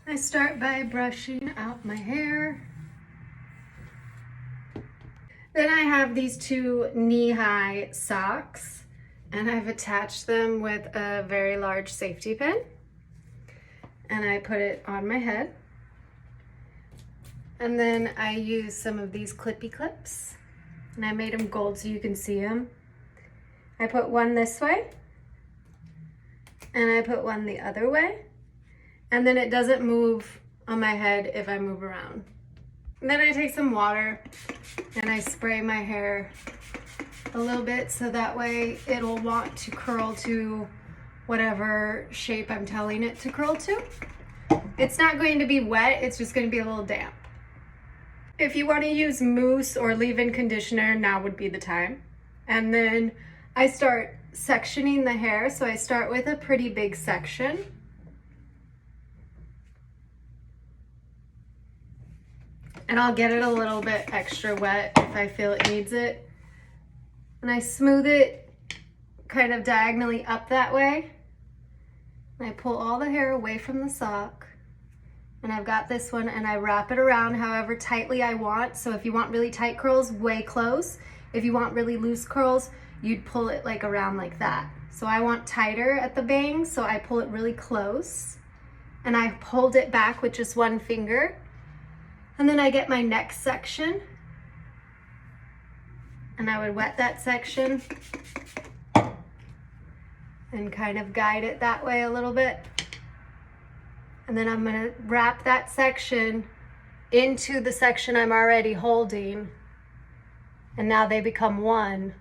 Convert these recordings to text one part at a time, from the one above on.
I start by brushing out my hair. Then I have these two knee-high socks, and I've attached them with a very large safety pin. And I put it on my head. And then I use some of these clippy clips, and I made them gold so you can see them. I put one this way, and I put one the other way, and then it doesn't move on my head if I move around. And then I take some water and I spray my hair a little bit so that way it'll want to curl to whatever shape I'm telling it to curl to. It's not going to be wet, it's just going to be a little damp. If you want to use mousse or leave-in conditioner, now would be the time. And then I start sectioning the hair, so I start with a pretty big section. And I'll get it a little bit extra wet if I feel it needs it. And I smooth it kind of diagonally up that way. And I pull all the hair away from the sock. And I've got this one, and I wrap it around however tightly I want. So if you want really tight curls, way close. If you want really loose curls, you'd pull it like around like that. So I want tighter at the bangs, so I pull it really close. And I hold it back with just one finger. And then I get my next section, and I would wet that section and kind of guide it that way a little bit. And then I'm gonna wrap that section into the section I'm already holding, and now they become one.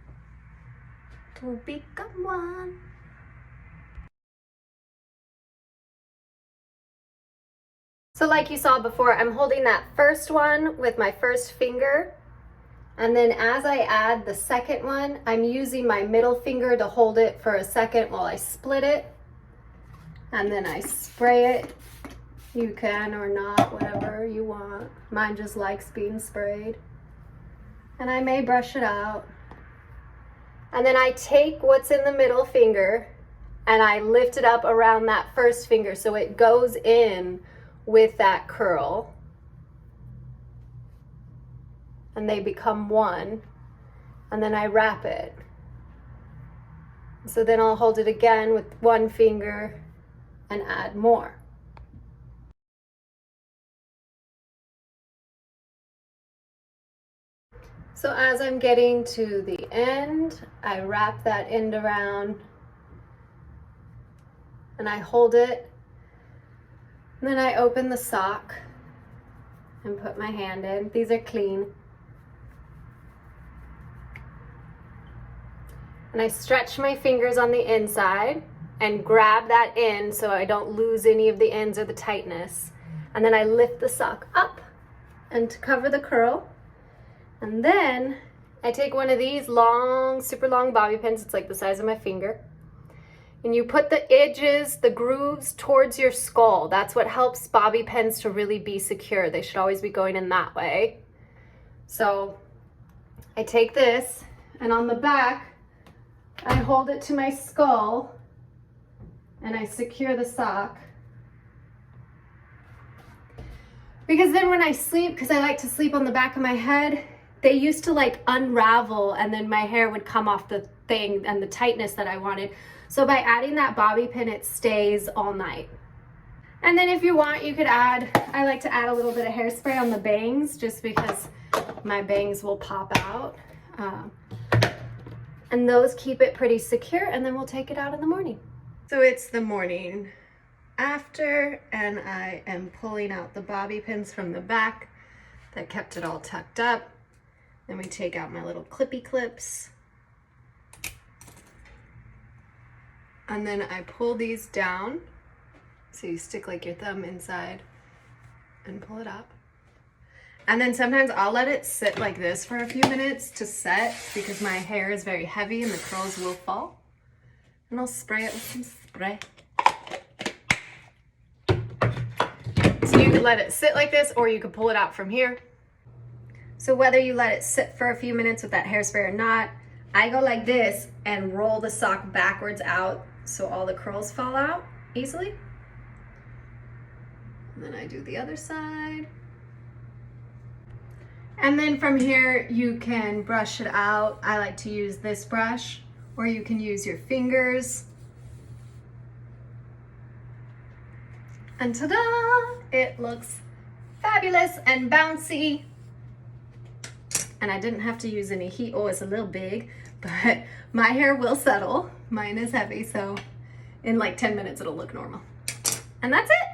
To become one. So like you saw before, I'm holding that first one with my first finger. And then as I add the second one, I'm using my middle finger to hold it for a second while I split it. And then I spray it. You can or not, whatever you want. Mine just likes being sprayed. And I may brush it out. And then I take what's in the middle finger and I lift it up around that first finger so it goes in with that curl, and they become one, and then I wrap it. So then I'll hold it again with one finger and add more. So as I'm getting to the end, I wrap that end around and I hold it. And then I open the sock and put my hand in. These are clean. And I stretch my fingers on the inside and grab that end so I don't lose any of the ends or the tightness. And then I lift the sock up and to cover the curl. And then I take one of these long, super long bobby pins. It's like the size of my finger. And you put the edges, the grooves towards your skull. That's what helps bobby pins to really be secure. They should always be going in that way. So I take this, and on the back, I hold it to my skull, and I secure the sock. Because then when I sleep, because I like to sleep on the back of my head, they used to like unravel, and then my hair would come off the thing and the tightness that I wanted. So by adding that bobby pin, it stays all night. And then if you want, you could add, I like to add a little bit of hairspray on the bangs just because my bangs will pop out. And those keep it pretty secure, and then we'll take it out in the morning. So it's the morning after, and I am pulling out the bobby pins from the back that kept it all tucked up. Then we take out my little clippy clips. And then I pull these down. So you stick like your thumb inside and pull it up. And then sometimes I'll let it sit like this for a few minutes to set because my hair is very heavy and the curls will fall. And I'll spray it with some spray. So you could let it sit like this, or you could pull it out from here. So whether you let it sit for a few minutes with that hairspray or not, I go like this and roll the sock backwards out so all the curls fall out easily. And then I do the other side. And then from here, you can brush it out. I like to use this brush, or you can use your fingers. And ta-da! It looks fabulous and bouncy. And I didn't have to use any heat. Oh, it's a little big, but my hair will settle. Mine is heavy, so in like 10 minutes, it'll look normal. And that's it.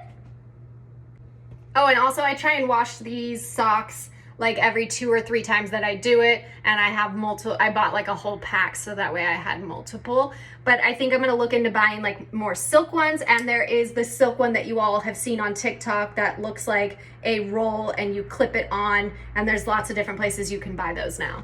Oh, and also I try and wash these socks like every 2 or 3 times that I do it, and I have multiple. I bought like a whole pack so that way I had multiple. But I think I'm gonna look into buying like more silk ones, and there is the silk one that you all have seen on TikTok that looks like a roll and you clip it on, and there's lots of different places you can buy those now.